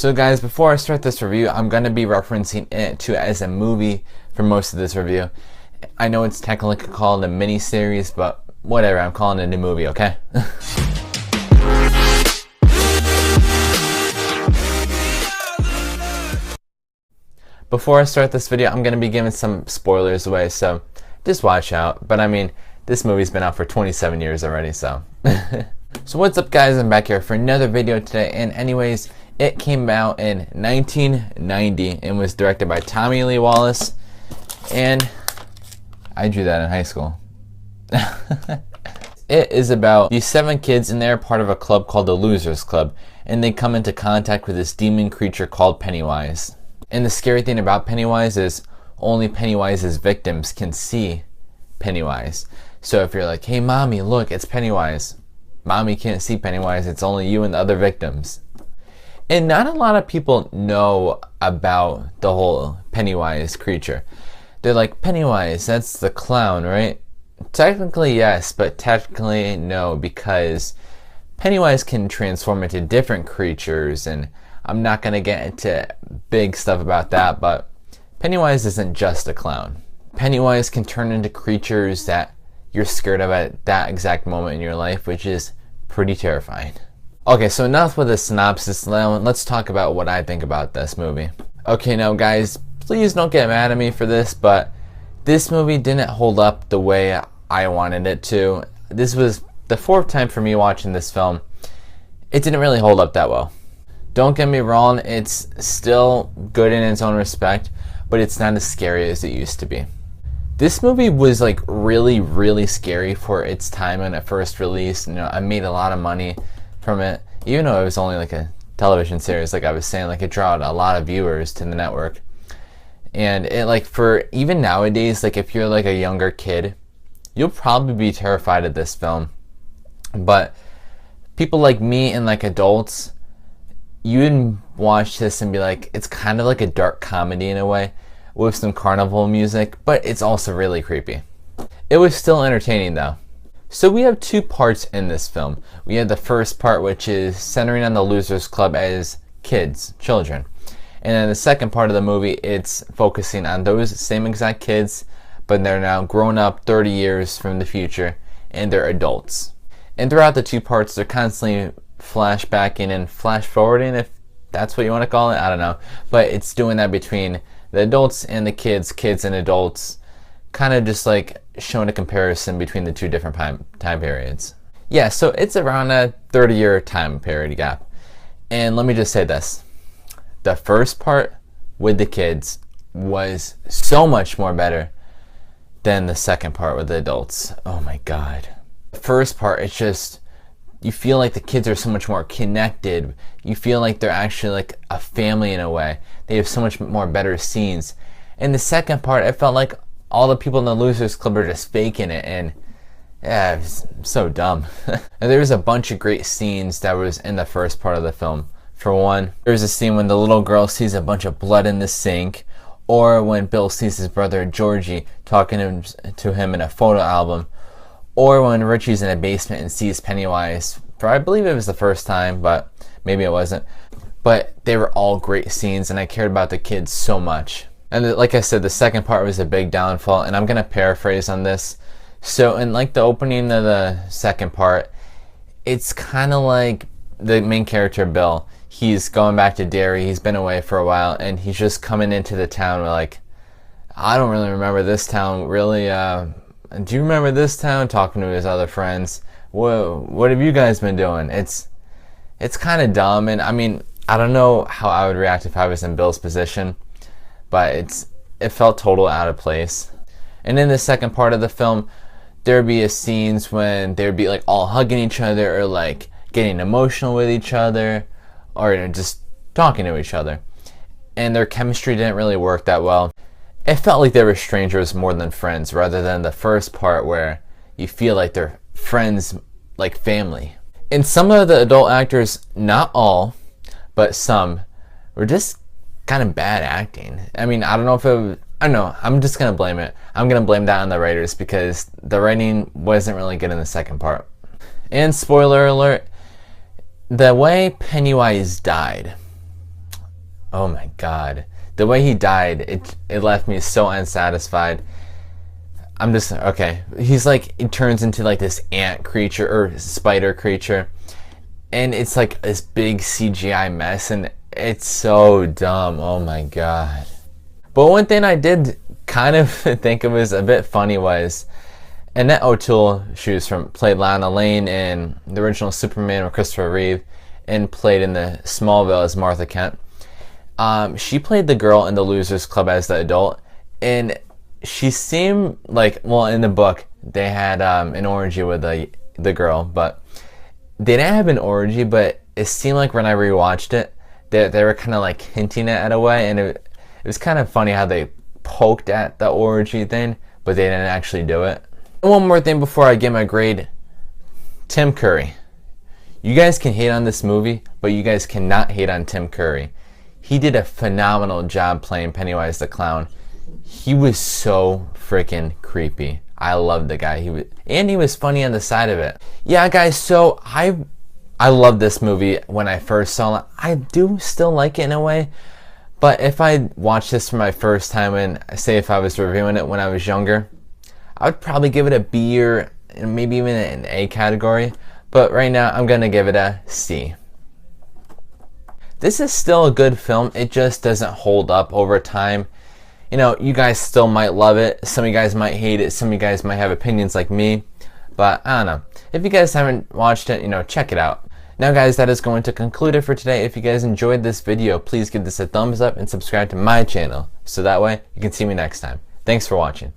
So guys, before I start this review, I'm going to be referencing it to as a movie for most of this review. I know it's technically called a mini-series, but whatever, I'm calling it a movie, okay? Before I start this video, I'm going to be giving some spoilers away, so just watch out. But I mean, this movie's been out for 27 years already, so. So what's up guys, I'm back here for another video today, and anyways, it came out in 1990 and was directed by Tommy Lee Wallace, and I drew that in high school. It is about these 7 kids, and they're part of a club called the Losers Club, and they come into contact with this demon creature called Pennywise. And the scary thing about Pennywise is only Pennywise's victims can see Pennywise. So if you're like, hey mommy, look, it's Pennywise. Mommy can't see Pennywise, it's only you and the other victims. And not a lot of people know about the whole Pennywise creature. They're like, Pennywise, that's the clown, right? Technically yes, but technically no, because Pennywise can transform into different creatures, and I'm not going to get into big stuff about that, but Pennywise isn't just a clown. Pennywise can turn into creatures that you're scared of at that exact moment in your life, which is pretty terrifying. Okay, so enough with the synopsis. Now let's talk about what I think about this movie. Okay, now guys, please don't get mad at me for this, but this movie didn't hold up the way I wanted it to. This was the 4th time for me watching this film. It didn't really hold up that well. Don't get me wrong, it's still good in its own respect, but it's not as scary as it used to be. This movie was like really scary for its time when it first released. You know, I made a lot of money from it, even though it was only like a television series. Like I was saying, like it drawed a lot of viewers to the network. And it, like, for even nowadays, like if you're like a younger kid, you'll probably be terrified of this film. But people like me and like adults, you'd watch this and be like, it's kind of like a dark comedy in a way, with some carnival music, but it's also really creepy. It was still entertaining though. So we have 2 parts in this film. We have the first part, which is centering on the Losers Club as kids, children. And then the second part of the movie, it's focusing on those same exact kids, but they're now grown up 30 years from the future, and they're adults. And throughout the 2 parts, they're constantly flashbacking and flash forwarding, if that's what you want to call it, I don't know. But it's doing that between the adults and the kids and adults, kind of just like showing a comparison between the 2 different time periods. Yeah, so it's around a 30-year time period gap. And let me just say this. The first part with the kids was so much more better than the second part with the adults. Oh my god. The first part, it's just, you feel like the kids are so much more connected. You feel like they're actually like a family in a way. They have so much more better scenes. In the second part, it felt like all the people in the Losers Club are just faking it, and yeah, it was so dumb. And there was a bunch of great scenes that was in the first part of the film. For one, there was a scene when the little girl sees a bunch of blood in the sink, or when Bill sees his brother Georgie talking to him in a photo album, or when Richie's in a basement and sees Pennywise, for I believe it was the first time, but maybe it wasn't. But they were all great scenes, and I cared about the kids so much. And like I said, the second part was a big downfall, and I'm going to paraphrase on this. So in like the opening of the second part, it's kind of like the main character, Bill. He's going back to Derry, he's been away for a while, and he's just coming into the town with like, I don't really remember this town, really, do you remember this town? Talking to his other friends. What have you guys been doing? It's kind of dumb, and I mean, I don't know how I would react if I was in Bill's position, but it felt totally out of place. And in the second part of the film, there'd be scenes when they'd be like all hugging each other, or like getting emotional with each other, or just talking to each other. And their chemistry didn't really work that well. It felt like they were strangers more than friends, rather than the first part where you feel like they're friends, like family. And some of the adult actors, not all, but some, were just kind of bad acting. I mean, I don't know if it was, I don't know, I'm just going to blame it. I'm going to blame that on the writers, because the writing wasn't really good in the second part. And spoiler alert, the way Pennywise died Oh my god. The way he died, it left me so unsatisfied. I'm just, okay. He's like, he turns into like this ant creature or spider creature. And it's like this big CGI mess, and it's so dumb. Oh my god. But one thing I did kind of think it was a bit funny was Annette O'Toole, she was played Lana Lane in the original Superman with Christopher Reeve, and played in the Smallville as Martha Kent. She played the girl in the Losers Club as the adult, and she seemed like, well, in the book they had an orgy with the girl, but they didn't have an orgy, but it seemed like when I rewatched it, they were kind of like hinting at it away, and it was kind of funny how they poked at the orgy thing, but they didn't actually do it. And one more thing before I give my grade. Tim Curry. You guys can hate on this movie, but you guys cannot hate on Tim Curry. He did a phenomenal job playing Pennywise the Clown. He was so freaking creepy. I loved the guy. He was funny on the side of it. Yeah, guys, so I loved this movie when I first saw it. I do still like it in a way, but if I watched this for my first time, and say if I was reviewing it when I was younger, I would probably give it a B or maybe even an A category. But right now, I'm gonna give it a C. This is still a good film. It just doesn't hold up over time. You know, you guys still might love it. Some of you guys might hate it. Some of you guys might have opinions like me. But I don't know. If you guys haven't watched it, check it out. Now guys, that is going to conclude it for today. If you guys enjoyed this video, please give this a thumbs up and subscribe to my channel, so that way you can see me next time. Thanks for watching.